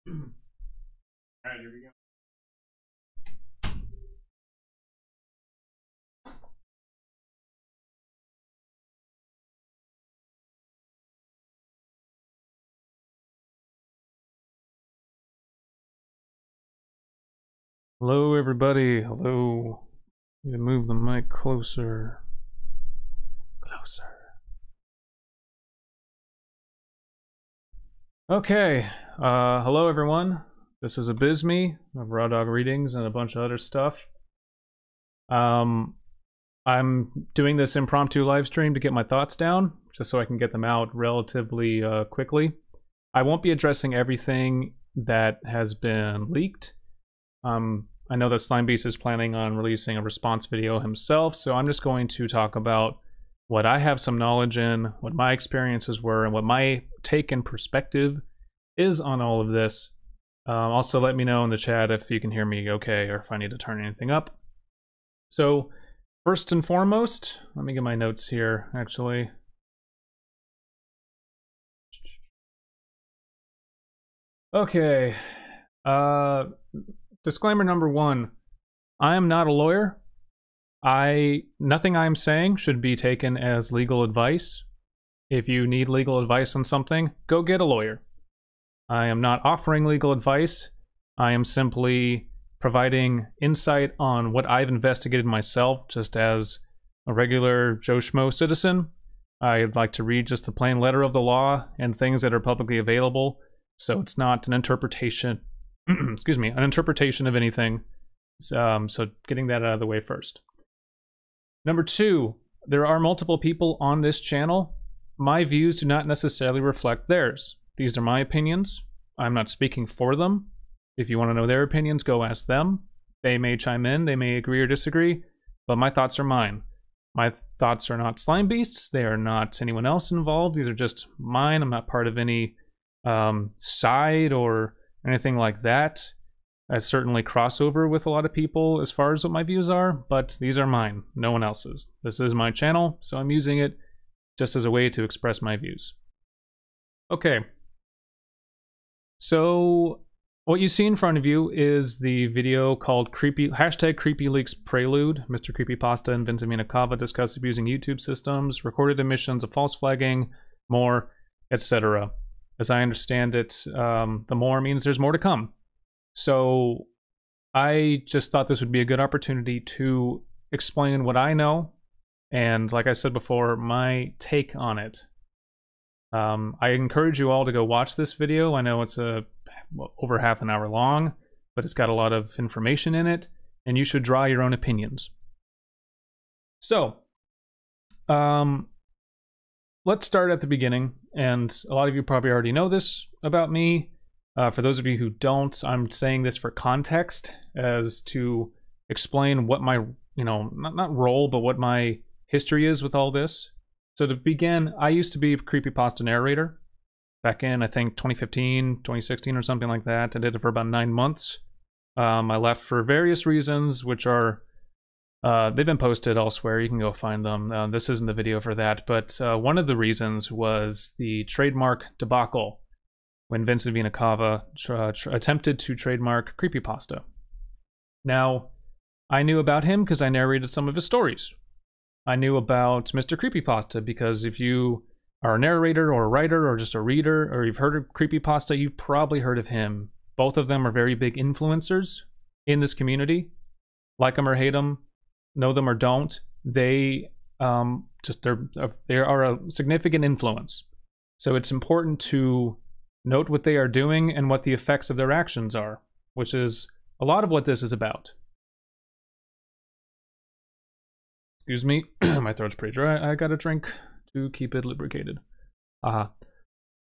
Alright, here we go. Hello, everybody. Hello. Need to move the mic closer. Closer. Okay. Hello, everyone. This is Abysme of Raw Dog Readings and a bunch of other stuff. I'm doing this impromptu live stream to get my thoughts down, just so I can get them out relatively quickly. I won't be addressing everything that has been leaked. I know that Slimebeast is planning on releasing a response video himself, so I'm just going to talk about what I have some knowledge in, what my experiences were, and what my take and perspective is on all of this. Also, let me know in the chat if you can hear me okay or if I need to turn anything up. So, first and foremost, let me get my notes here, actually. Okay. Disclaimer number one, I am not a lawyer. Nothing I'm saying should be taken as legal advice. If you need legal advice on something, go get a lawyer. I am not offering legal advice. I am simply providing insight on what I've investigated myself, just as a regular Joe Schmo citizen. I'd like to read just the plain letter of the law and things that are publicly available, so it's not an interpretation excuse me, an interpretation of anything. So getting that out of the way first. Number two, there are multiple people on this channel. My views do not necessarily reflect theirs. These are my opinions. I'm not speaking for them. If you want to know their opinions, go ask them. They may chime in, they may agree or disagree, but my thoughts are mine. My thoughts are not Slimebeast's, they are not anyone else involved. These are just mine. I'm not part of any side or anything like that. I certainly cross over with a lot of people as far as what my views are, but these are mine, no one else's. This is my channel, so I'm using it just as a way to express my views. Okay. So, what you see in front of you is the video called #CreepyLeaks Prelude. Mr. Creepypasta and Vincent Vena Cava discuss abusing YouTube systems, recorded emissions of false flagging, more, etc. As I understand it, the more means there's more to come. So I just thought this would be a good opportunity to explain what I know, and like I said before, my take on it. I encourage you all to go watch this video. I know it's over half an hour long, but it's got a lot of information in it, and you should draw your own opinions. So, let's start at the beginning, and a lot of you probably already know this about me. For those of you who don't, I'm saying this for context, as to explain what my, not role, but what my history is with all this. So to begin, I used to be a creepypasta narrator back in, I think, 2015, 2016 or something like that. I did it for about 9 months. I left for various reasons, which are they've been posted elsewhere. You can go find them. This isn't the video for that, but one of the reasons was the trademark debacle when Vincent Vena Cava attempted to trademark Creepypasta. Now, I knew about him because I narrated some of his stories. I knew about Mr. Creepypasta because if you are a narrator or a writer or just a reader, or you've heard of Creepypasta, you've probably heard of him. Both of them are very big influencers in this community. Like them or hate them, know them or don't, they are a significant influence. So it's important to note what they are doing and what the effects of their actions are, which is a lot of what this is about. Excuse me, my throat's pretty dry. I got a drink to keep it lubricated.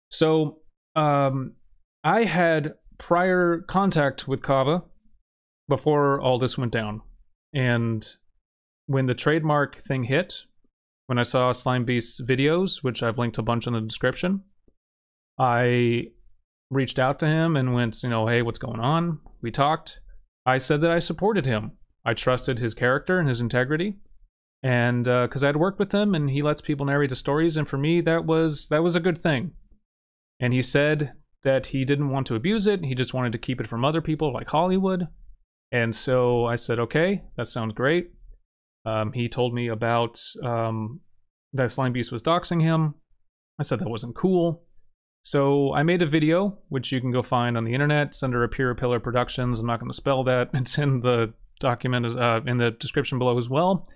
So, I had prior contact with Cava before all this went down. And when the trademark thing hit, when I saw Slimebeast's videos, which I've linked a bunch in the description, I reached out to him and went, hey, what's going on? We talked. I said that I supported him. I trusted his character and his integrity. And because I'd worked with him and he lets people narrate the stories, and for me, that was a good thing. And he said that he didn't want to abuse it. He just wanted to keep it from other people like Hollywood. And so I said, okay, that sounds great. He told me about that Slimebeast was doxing him. I said that wasn't cool. So I made a video, which you can go find on the internet. It's under Apira Pillar Productions. I'm not going to spell that. It's in the document, in the description below as well.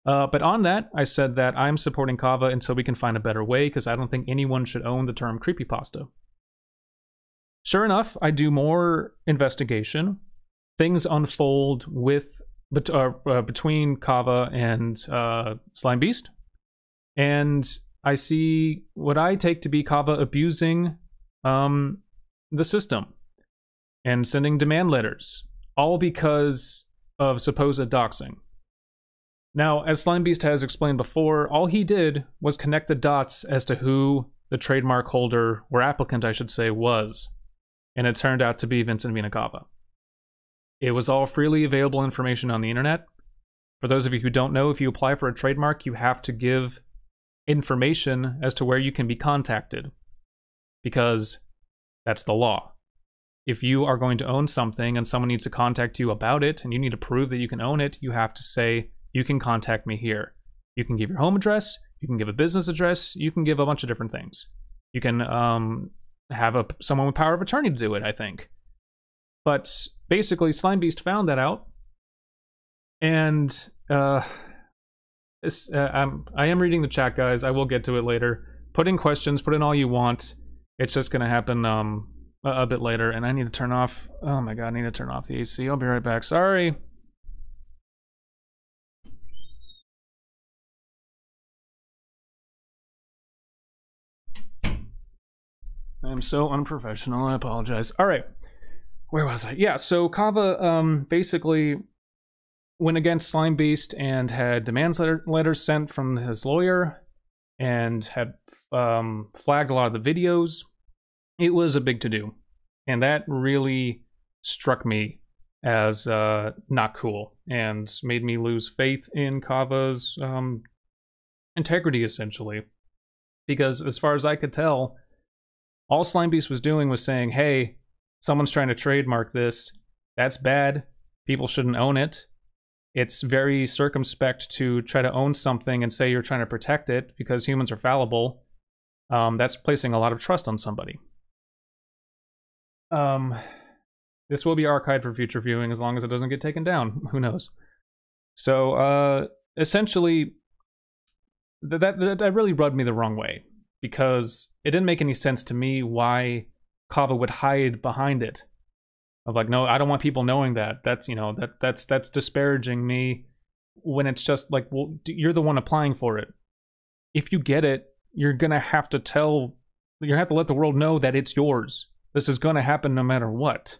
But on that, I said that I'm supporting Cava until we can find a better way, because I don't think anyone should own the term creepypasta. Sure enough, I do more investigation. Things unfold between Cava and Slimebeast. And I see what I take to be Cava abusing the system and sending demand letters, all because of supposed doxing. Now, as Slimebeast has explained before, all he did was connect the dots as to who the trademark holder, or applicant I should say, was. And it turned out to be Vincent Vena Cava. It was all freely available information on the internet. For those of you who don't know, if you apply for a trademark, you have to give information as to where you can be contacted, because that's the law. If you are going to own something and someone needs to contact you about it, and you need to prove that you can own it, you have to say, you can contact me here. You can give your home address, you can give a business address, you can give a bunch of different things. You can have someone with power of attorney to do it, I think. But basically, Slimebeast found that out, and I am reading the chat, guys. I will get to it later. Put in questions, put in all you want. It's just going to happen a bit later, and I need to turn off... Oh my god, I need to turn off the AC. I'll be right back. Sorry. I'm so unprofessional, I apologize. Alright, where was I? Yeah, so Cava basically went against Slimebeast and had demands letters sent from his lawyer, and had flagged a lot of the videos. It was a big to-do, and that really struck me as not cool, and made me lose faith in Cava's integrity, essentially. Because as far as I could tell, all Slimebeast was doing was saying, hey, someone's trying to trademark this. That's bad. People shouldn't own it. It's very circumspect to try to own something and say you're trying to protect it because humans are fallible. That's placing a lot of trust on somebody. This will be archived for future viewing as long as it doesn't get taken down. Who knows? So, essentially, that really rubbed me the wrong way, because it didn't make any sense to me why Cava would hide behind it. Of like, no, I don't want people knowing that. That's, you know, that's disparaging me, when it's just like, well, you're the one applying for it. If you get it, you're gonna have to let the world know that it's yours. This is gonna happen no matter what.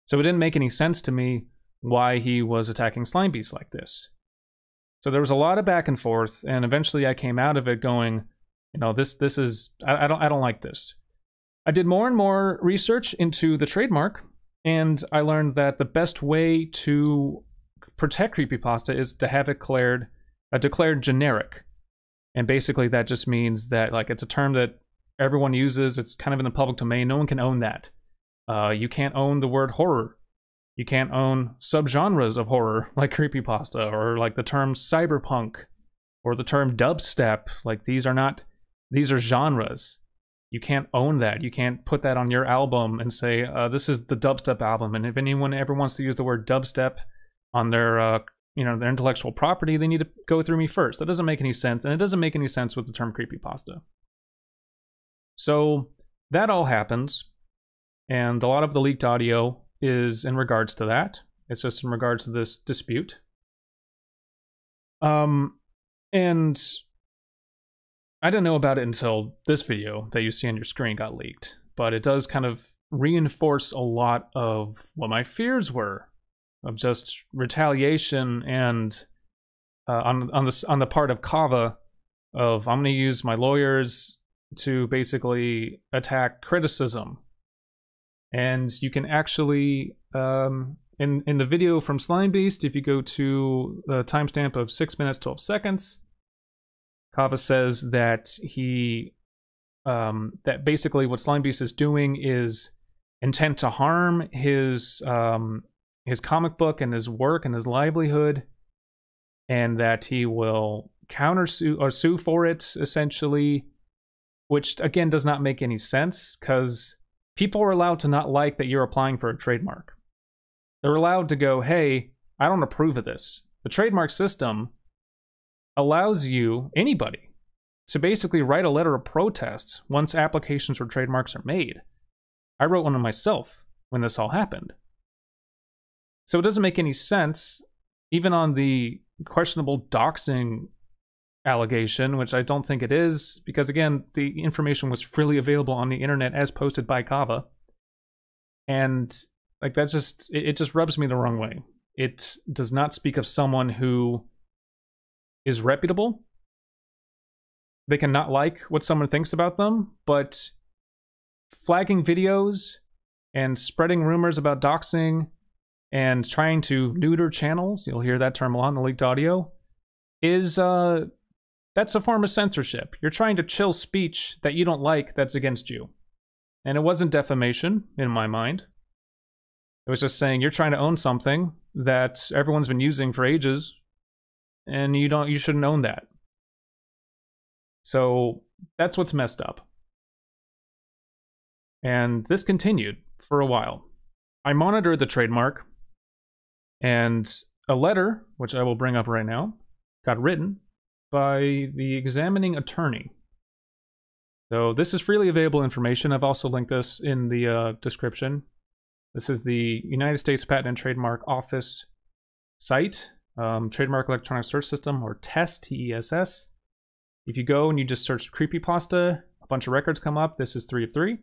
So it didn't make any sense to me why he was attacking Slimebeast like this. So there was a lot of back and forth, and eventually I came out of it going, you know, this is, I don't like this. I did more and more research into the trademark, and I learned that the best way to protect creepypasta is to have it declared generic. And basically that just means that, like, it's a term that everyone uses. It's kind of in the public domain. No one can own that. You can't own the word horror. You can't own subgenres of horror like creepypasta, or like the term cyberpunk, or the term dubstep. Like, these are genres. You can't own that. You can't put that on your album and say, this is the dubstep album. And if anyone ever wants to use the word dubstep on their, their intellectual property, they need to go through me first. That doesn't make any sense, and it doesn't make any sense with the term creepypasta. So that all happens, and a lot of the leaked audio is in regards to that. It's just in regards to this dispute. And I didn't know about it until this video that you see on your screen got leaked, but it does kind of reinforce a lot of what my fears were, of just retaliation and on the part of Cava, of I'm going to use my lawyers to basically attack criticism. And you can actually, in the video from Slimebeast, if you go to the timestamp of 6 minutes 12 seconds, Cava says that he that basically what Slimebeast is doing is intent to harm his comic book and his work and his livelihood, and that he will countersue or sue for it, essentially, which again does not make any sense, because people are allowed to not like that you're applying for a trademark. They're allowed to go, hey, I don't approve of this. The trademark system allows you, anybody, to basically write a letter of protest once applications for trademarks are made. I wrote one of myself when this all happened. So it doesn't make any sense, even on the questionable doxing allegation, which I don't think it is, because again, the information was freely available on the internet as posted by Cava. And like that just, it just rubs me the wrong way. It does not speak of someone who is reputable. They can not like what someone thinks about them, but flagging videos and spreading rumors about doxing and trying to neuter channels, you'll hear that term a lot in the leaked audio, is that's a form of censorship. You're trying to chill speech that you don't like that's against you. And it wasn't defamation, in my mind. It was just saying you're trying to own something that everyone's been using for ages, and you shouldn't own that. So that's what's messed up. And this continued for a while. I monitored the trademark, and a letter, which I will bring up right now, got written by the examining attorney. So this is freely available information. I've also linked this in the description. This is the United States Patent and Trademark Office site, Trademark Electronic Search System, or TESS, T-E-S-S. If you go and you just search Creepypasta, a bunch of records come up. This is 3 of 3.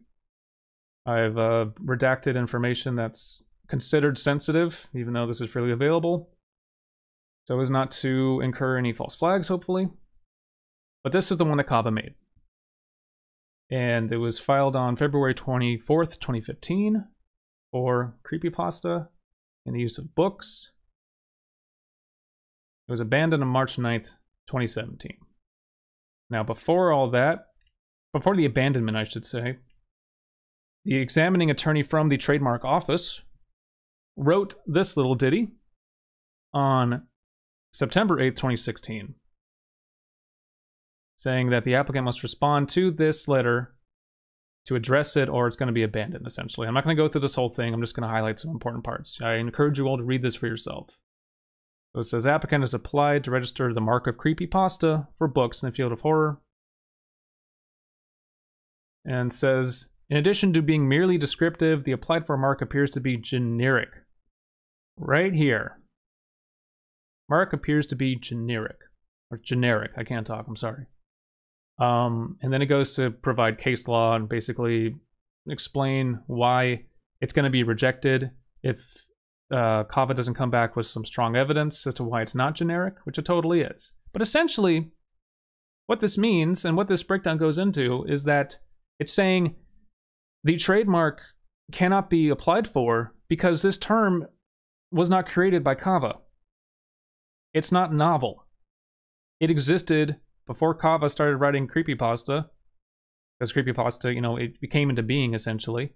I've redacted information that's considered sensitive, even though this is freely available, so as not to incur any false flags, hopefully. But this is the one that Cava made. And it was filed on February 24th, 2015 for Creepypasta and the use of books. It was abandoned on March 9th, 2017. Now, before all that, before the abandonment, I should say, the examining attorney from the trademark office wrote this little ditty on September 8th, 2016, saying that the applicant must respond to this letter to address it, or it's going to be abandoned, essentially. I'm not going to go through this whole thing. I'm just going to highlight some important parts. I encourage you all to read this for yourself. So it says, applicant has applied to register the mark of Creepypasta for books in the field of horror. And says, in addition to being merely descriptive, the applied for mark appears to be generic. Right here. Mark appears to be generic. Or generic. I can't talk, I'm sorry. And then it goes to provide case law and basically explain why it's going to be rejected if Cava doesn't come back with some strong evidence as to why it's not generic, which it totally is. But essentially, what this means, and what this breakdown goes into, is that it's saying the trademark cannot be applied for because this term was not created by Cava. It's not novel. It existed before Cava started writing Creepypasta, because Creepypasta, you know, it came into being, essentially.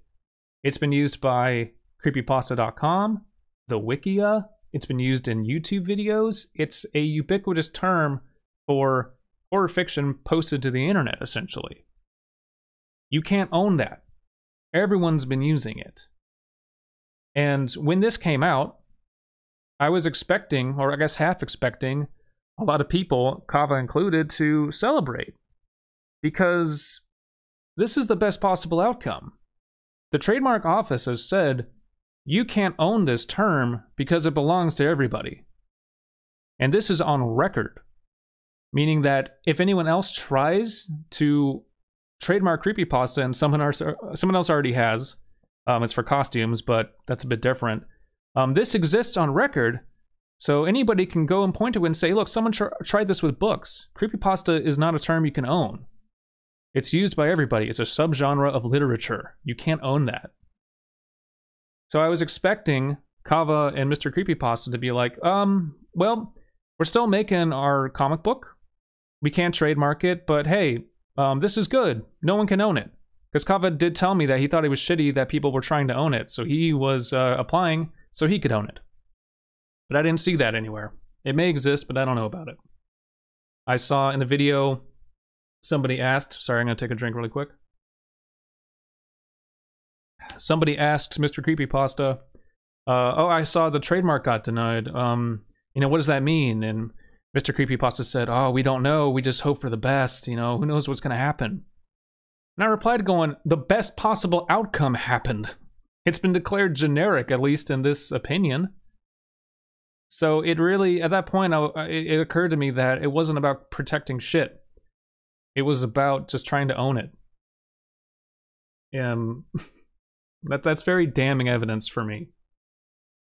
It's been used by Creepypasta.com, the Wikia. It's been used in YouTube videos. It's a ubiquitous term for horror fiction posted to the internet, essentially. You can't own that. Everyone's been using it. And when this came out, I was expecting, or I guess half expecting, a lot of people, Cava included, to celebrate. Because this is the best possible outcome. The trademark office has said, you can't own this term because it belongs to everybody. And this is on record. Meaning that if anyone else tries to trademark Creepypasta and someone else already has, it's for costumes, but that's a bit different. This exists on record, so anybody can go and point to it and say, look, someone tried this with books. Creepypasta is not a term you can own. It's used by everybody. It's a subgenre of literature. You can't own that. So I was expecting Cava and Mr. Creepypasta to be like, well, we're still making our comic book. We can't trademark it, but hey, This is good. No one can own it. Because Cava did tell me that he thought it was shitty that people were trying to own it, so he was applying so he could own it. But I didn't see that anywhere. It may exist, but I don't know about it. I saw in the video somebody asked, sorry, I'm going to take a drink really quick. Somebody asked Mr. Creepypasta, oh, I saw the trademark got denied. What does that mean? And Mr. Creepypasta said, oh, we don't know. We just hope for the best. Who knows what's going to happen? And I replied going, the best possible outcome happened. It's been declared generic, at least in this opinion. So it really, at that point, it occurred to me that it wasn't about protecting shit. It was about just trying to own it. That's very damning evidence for me.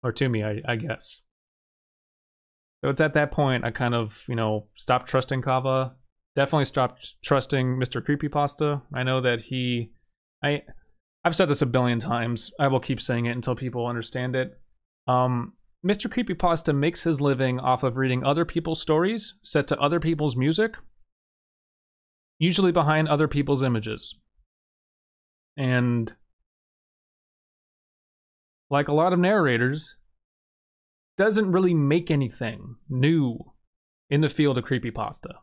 Or to me, I guess. So it's at that point I kind of, stopped trusting Cava. Definitely stopped trusting Mr. Creepypasta. I know that I've said this a billion times. I will keep saying it until people understand it. Mr. Creepypasta makes his living off of reading other people's stories set to other people's music, usually behind other people's images. And like a lot of narrators, doesn't really make anything new in the field of creepypasta.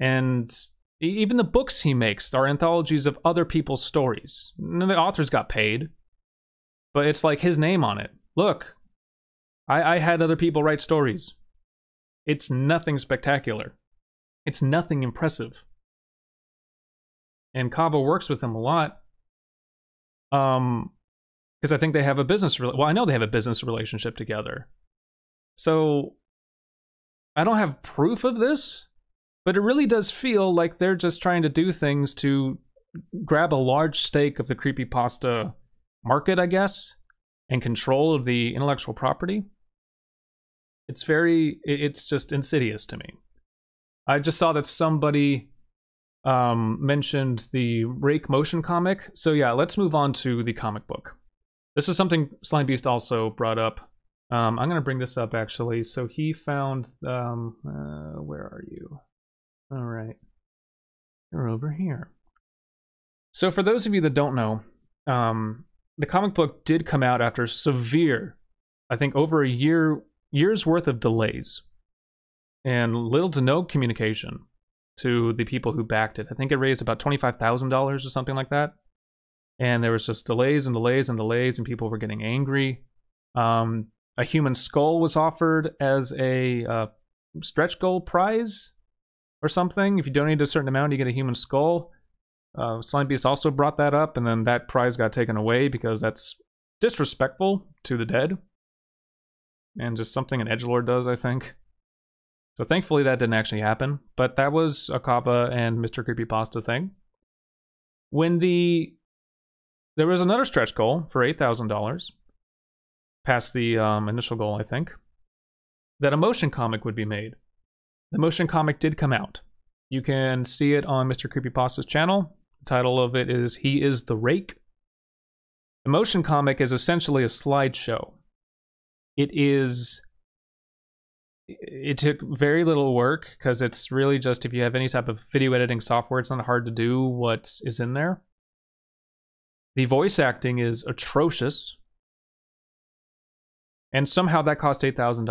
And even the books he makes are anthologies of other people's stories. The authors got paid, but it's like his name on it. Look, I had other people write stories. It's nothing spectacular. It's nothing impressive. And Cava works with him a lot. Because I think they have a I know they have a business relationship together. So I don't have proof of this, but it really does feel like they're just trying to do things to grab a large stake of the creepypasta market, I guess, and control of the intellectual property. It's just insidious to me. I just saw that somebody mentioned the Rake motion comic. So yeah, let's move on to the comic book. This is something Slimebeast also brought up. I'm going to bring this up, actually. So he found... where are you? All right. You're over here. So for those of you that don't know, the comic book did come out after severe, I think over a year's worth of delays. And little to no communication to the people who backed it. I think it raised about $25,000 or something like that. And there was just delays and delays and delays, and people were getting angry. A human skull was offered as a stretch goal prize or something. If you donate a certain amount, you get a human skull. Slimebeast also brought that up, and then that prize got taken away because that's disrespectful to the dead. And just something an edgelord does, I think. So thankfully that didn't actually happen, but that was a Cava and Mr. Creepypasta thing. When there was another stretch goal for $8,000, past the initial goal, I think, that a motion comic would be made. The motion comic did come out. You can see it on Mr. Creepypasta's channel. The title of it is He is the Rake. The motion comic is essentially a slideshow. It took very little work, because it's really just, if you have any type of video editing software, it's not hard to do what is in there. The voice acting is atrocious. And somehow that cost $8,000.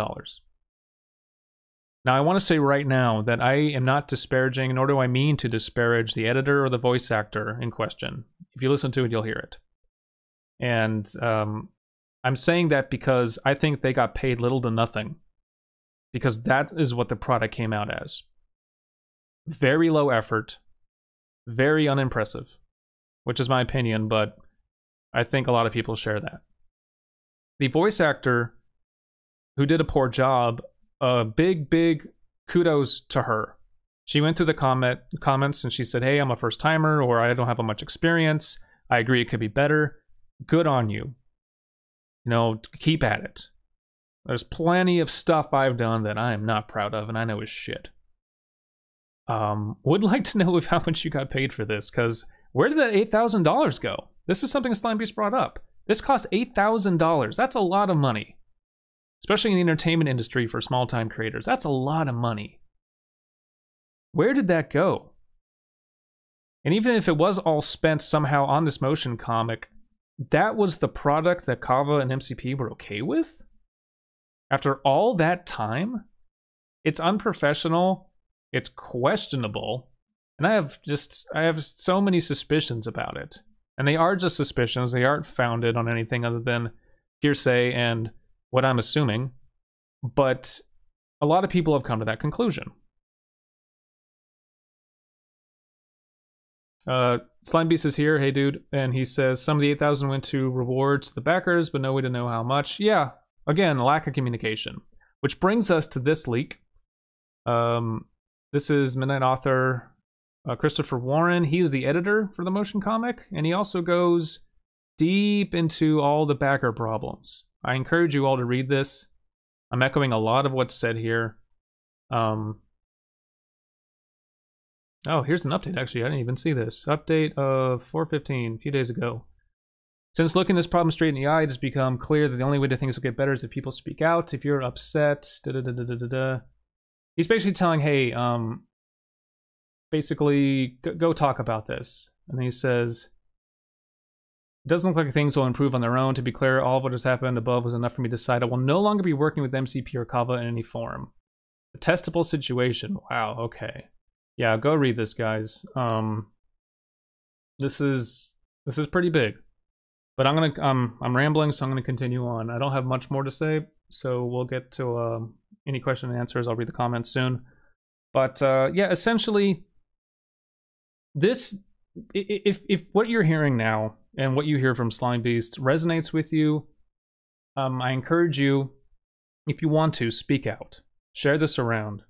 Now, I want to say right now that I am not disparaging, nor do I mean to disparage the editor or the voice actor in question. If you listen to it, you'll hear it. And I'm saying that because I think they got paid little to nothing. Because that is what the product came out as. Very low effort. Very unimpressive. Which is my opinion, but I think a lot of people share that. The voice actor who did a poor job, big kudos to her. She went through the comments and she said, hey, I'm a first timer, or I don't have much experience. I agree it could be better. Good on you. Keep at it. There's plenty of stuff I've done that I am not proud of, and I know is shit. Would like to know how much you got paid for this, because where did that $8,000 go? This is something Slimebeast brought up. This cost $8,000. That's a lot of money. Especially in the entertainment industry for small-time creators. That's a lot of money. Where did that go? And even if it was all spent somehow on this motion comic, that was the product that Cava and MCP were okay with? After all that time? It's unprofessional, it's questionable, and I have so many suspicions about it. And they are just suspicions, they aren't founded on anything other than hearsay and what I'm assuming. But a lot of people have come to that conclusion. Slimebeast is here, hey dude, and he says some of the 8,000 went to rewards to the backers, but no way to know how much. Yeah, again, lack of communication. Which brings us to this leak. This is Midnight author Christopher Warren. He is the editor for the motion comic, and he also goes deep into all the backer problems. I encourage you all to read this. I'm echoing a lot of what's said here. Oh, here's an update, actually. I didn't even see this. Update of 4:15, a few days ago. Since looking this problem straight in the eye, it has become clear that the only way that things will get better is if people speak out. If you're upset, He's basically telling, hey, basically, go talk about this. And then he says, it doesn't look like things will improve on their own. To be clear, all of what has happened above was enough for me to decide I will no longer be working with MCP or Cava in any form. A testable situation. Wow, okay. Yeah, go read this, guys. This is pretty big. But I'm rambling, so I'm gonna continue on. I don't have much more to say, so we'll get to any question and answers. I'll read the comments soon. But yeah, essentially, this, if what you're hearing now and what you hear from Slimebeast resonates with you, I encourage you, if you want to, speak out. Share this around.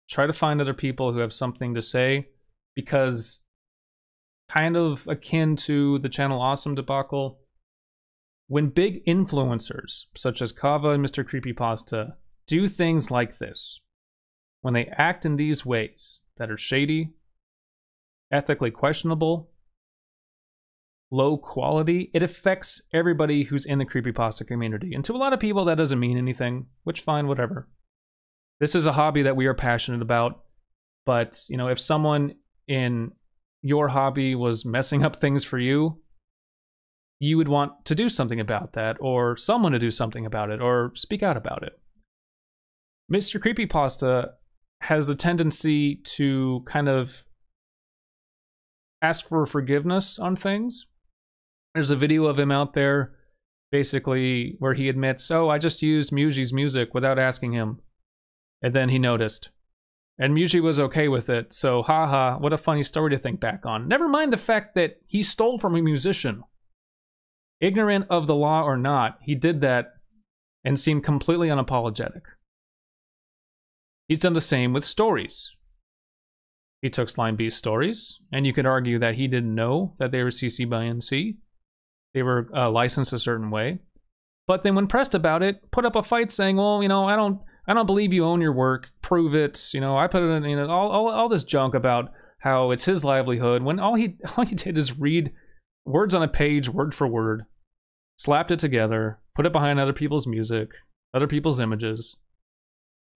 Try to find other people who have something to say, because kind of akin to the Channel Awesome debacle, when big influencers, such as Cava and Mr. Creepypasta, do things like this, when they act in these ways that are shady, ethically questionable, low quality, it affects everybody who's in the Creepypasta community. And to a lot of people, that doesn't mean anything, which fine, whatever. This is a hobby that we are passionate about, but, you know, if someone in your hobby was messing up things for you, you would want to do something about that, or someone to do something about it, or speak out about it. Mr. Creepypasta has a tendency to kind of ask for forgiveness on things. There's a video of him out there, basically, where he admits, oh, I just used Muji's music without asking him. And then he noticed. And Muji was okay with it, so haha, what a funny story to think back on. Never mind the fact that he stole from a musician. Ignorant of the law or not, he did that and seemed completely unapologetic. He's done the same with stories. He took Slimebeast stories, and you could argue that he didn't know that they were CC by NC. They were licensed a certain way. But then when pressed about it, put up a fight saying, well, you know, I don't believe you own your work. Prove it. You know, I put it in, you know, all this junk about how it's his livelihood, when all he did is read words on a page, word for word, slapped it together, put it behind other people's music, other people's images,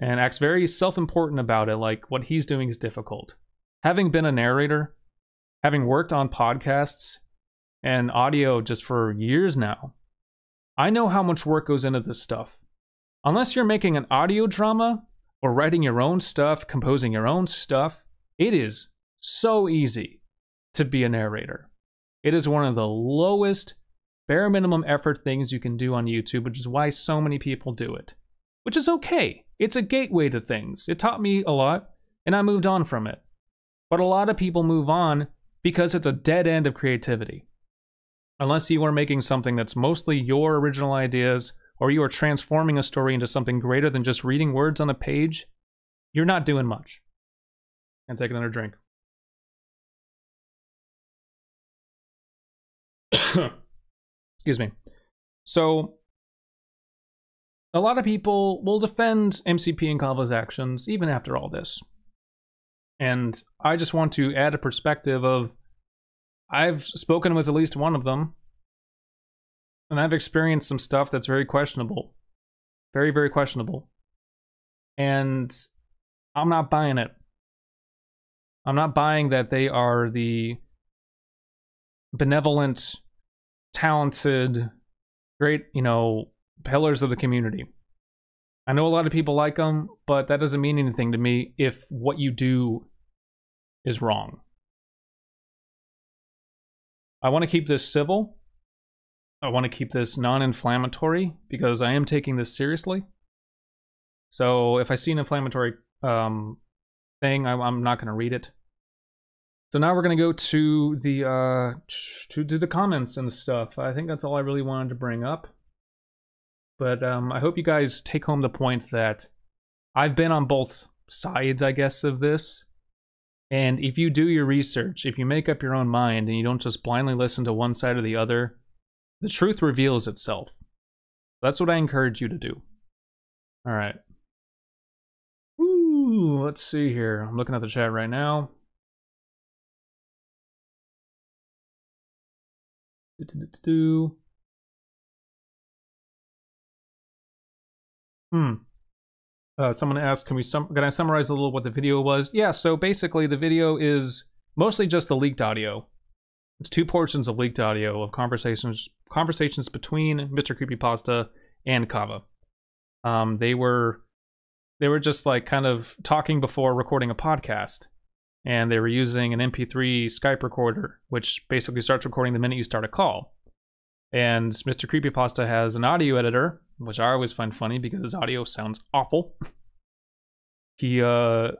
and acts very self-important about it, like what he's doing is difficult. Having been a narrator, having worked on podcasts and audio just for years now, I know how much work goes into this stuff. Unless you're making an audio drama or writing your own stuff, composing your own stuff, it is so easy to be a narrator. It is one of the lowest, bare minimum effort things you can do on YouTube, which is why so many people do it. Which is okay. It's a gateway to things. It taught me a lot, and I moved on from it. But a lot of people move on because it's a dead end of creativity. Unless you are making something that's mostly your original ideas, or you are transforming a story into something greater than just reading words on a page, you're not doing much. And take another drink. Excuse me. So, a lot of people will defend MCP and Cava's actions even after all this. And I just want to add a perspective of, I've spoken with at least one of them, and I've experienced some stuff that's very questionable. Very, very questionable. And I'm not buying it. I'm not buying that they are the benevolent, talented, great, pillars of the community. I know a lot of people like them, but that doesn't mean anything to me if what you do is wrong. I want to keep this civil. I want to keep this non-inflammatory because I am taking this seriously. So if I see an inflammatory thing, I'm not going to read it. So now we're going to go to the comments and stuff. I think that's all I really wanted to bring up. But I hope you guys take home the point that I've been on both sides, I guess, of this. And if you do your research, if you make up your own mind and you don't just blindly listen to one side or the other, the truth reveals itself. That's what I encourage you to do. All right. Ooh, let's see here. I'm looking at the chat right now. Someone asked, can I summarize a little what the video was? Yeah, so basically the video is mostly just the leaked audio. It's 2 portions of leaked audio of conversations between Mr. Creepypasta and Cava. They were just like kind of talking before recording a podcast, and they were using an MP3 Skype recorder, which basically starts recording the minute you start a call. And Mr. Creepypasta has an audio editor, which I always find funny because his audio sounds awful. I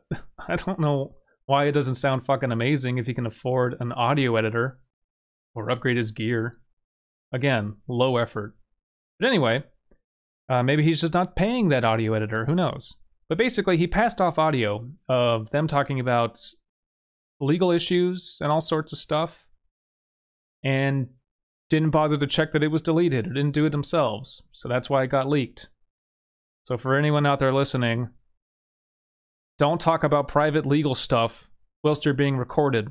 don't know why it doesn't sound fucking amazing if he can afford an audio editor or upgrade his gear. Again, low effort. But anyway, maybe he's just not paying that audio editor, who knows? But basically, he passed off audio of them talking about legal issues and all sorts of stuff, and didn't bother to check that it was deleted or didn't do it themselves. So that's why it got leaked. So for anyone out there listening, don't talk about private legal stuff whilst you're being recorded.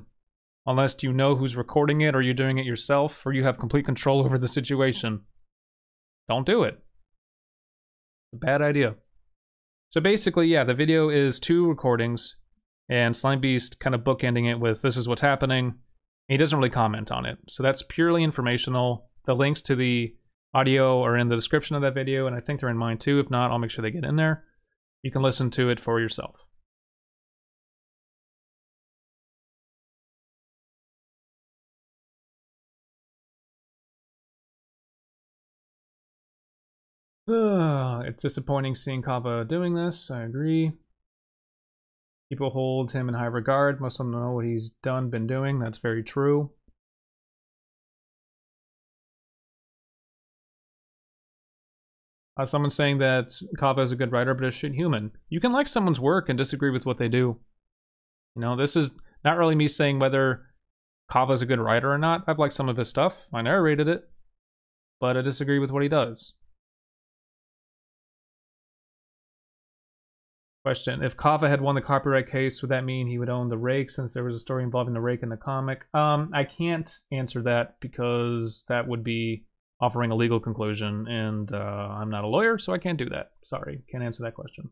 Unless you know who's recording it, or you're doing it yourself, or you have complete control over the situation. Don't do it. It's a bad idea. So basically, yeah, the video is 2 recordings, and Slimebeast kind of bookending it with, this is what's happening. He doesn't really comment on it. So that's purely informational. The links to the audio are in the description of that video, and I think they're in mine too. If not, I'll make sure they get in there. You can listen to it for yourself. It's disappointing seeing Cava doing this, I agree. People hold him in high regard. Most of them know what he's been doing. That's very true. Someone's saying that Cava is a good writer, but a shit human. You can like someone's work and disagree with what they do. This is not really me saying whether Cava is a good writer or not. I've liked some of his stuff. I narrated it, but I disagree with what he does. Question: if Cava had won the copyright case, would that mean he would own the rake, since there was a story involving the rake in the comic? I can't answer that because that would be offering a legal conclusion, and I'm not a lawyer, so I can't do that. Sorry, can't answer that question.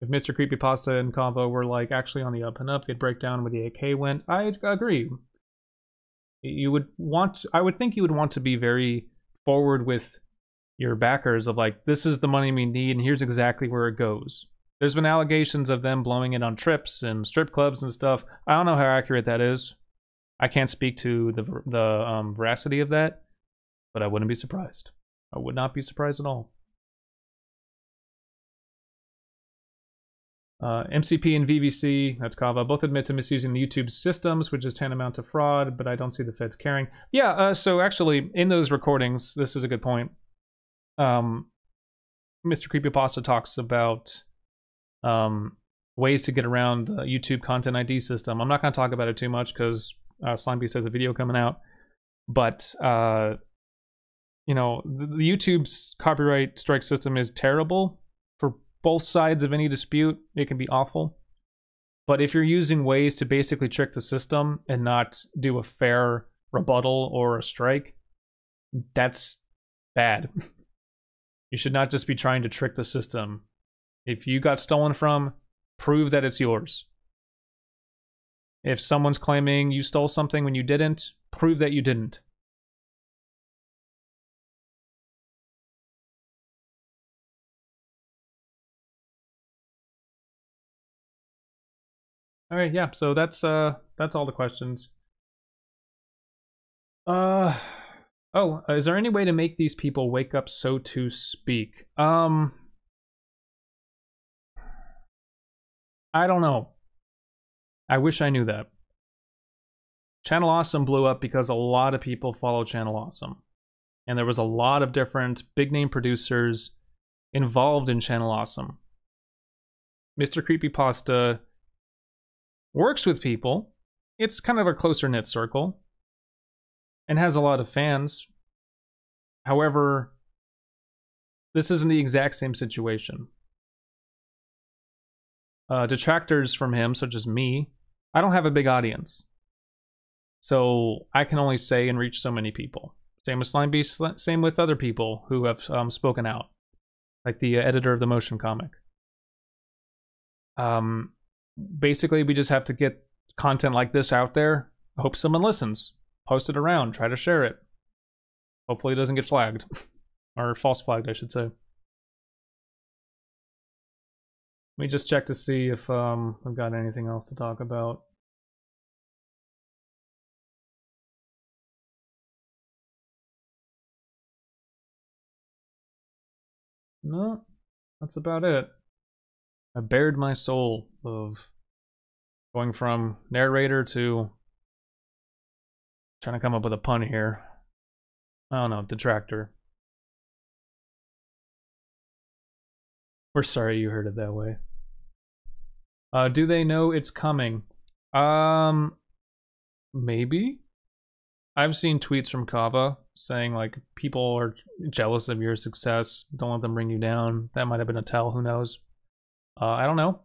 If Mr. Creepypasta and Cava were like actually on the up and up, they'd break down where the AK went. I agree. I would think you would want to be very forward with your backers of like, this is the money we need and here's exactly where it goes. There's been allegations of them blowing it on trips and strip clubs and stuff. I don't know how accurate that is. I can't speak to the veracity of that, but I wouldn't be surprised. I would not be surprised at all. MCP and VVC, that's Cava, both admit to misusing the YouTube systems, which is tantamount to fraud, but I don't see the feds caring. Yeah, so actually, in those recordings, this is a good point. Mr. Creepypasta talks about ways to get around YouTube Content ID system. I'm not going to talk about it too much because Slimebeast has a video coming out. But, the YouTube's copyright strike system is terrible for both sides of any dispute. It can be awful. But if you're using ways to basically trick the system and not do a fair rebuttal or a strike, that's bad. You should not just be trying to trick the system. If you got stolen from, prove that it's yours. If someone's claiming you stole something when you didn't, prove that you didn't. All right, yeah. So that's all the questions. Is there any way to make these people wake up so to speak? I don't know. I wish I knew that. Channel Awesome blew up because a lot of people follow Channel Awesome. And there was a lot of different big name producers involved in Channel Awesome. Mr. Creepypasta works with people. It's kind of a closer knit circle and has a lot of fans. However, this isn't the exact same situation. Detractors from him, such as me, I don't have a big audience. So I can only say and reach so many people. Same with Slimebeast, same with other people who have spoken out. Like the editor of the motion comic. Basically, we just have to get content like this out there. I hope someone listens. Post it around. Try to share it. Hopefully it doesn't get flagged. Or false flagged, I should say. Let me just check to see if I've got anything else to talk about. No, that's about it. I bared my soul of going from narrator to trying to come up with a pun here. I don't know, detractor. We're sorry you heard it that way. Do they know it's coming? Maybe? I've seen tweets from Cava saying like people are jealous of your success, don't let them bring you down. That might have been a tell, who knows? I don't know.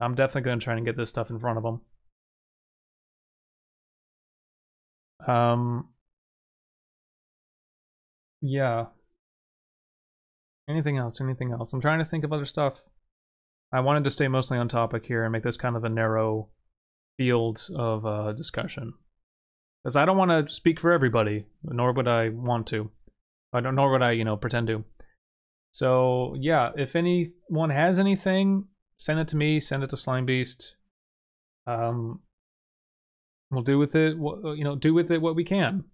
I'm definitely going to try and get this stuff in front of them. Yeah. Anything else? Anything else? I'm trying to think of other stuff. I wanted to stay mostly on topic here and make this kind of a narrow field of discussion. Because I don't want to speak for everybody, nor would I want to. Nor would I, pretend to. So, yeah, if anyone has anything, send it to me, send it to Slimebeast. We'll do with it, do with it what we can.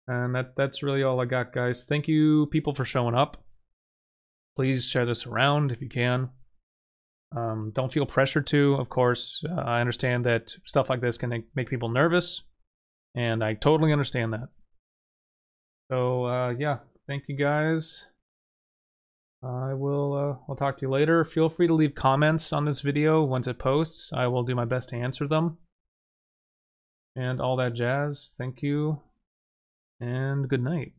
And that's really all I got, guys. Thank you, people, for showing up. Please share this around if you can. Don't feel pressured to, of course. I understand that stuff like this can make people nervous, and I totally understand that. So, yeah, thank you, guys. I'll talk to you later. Feel free to leave comments on this video once it posts. I will do my best to answer them. And all that jazz. Thank you, and good night.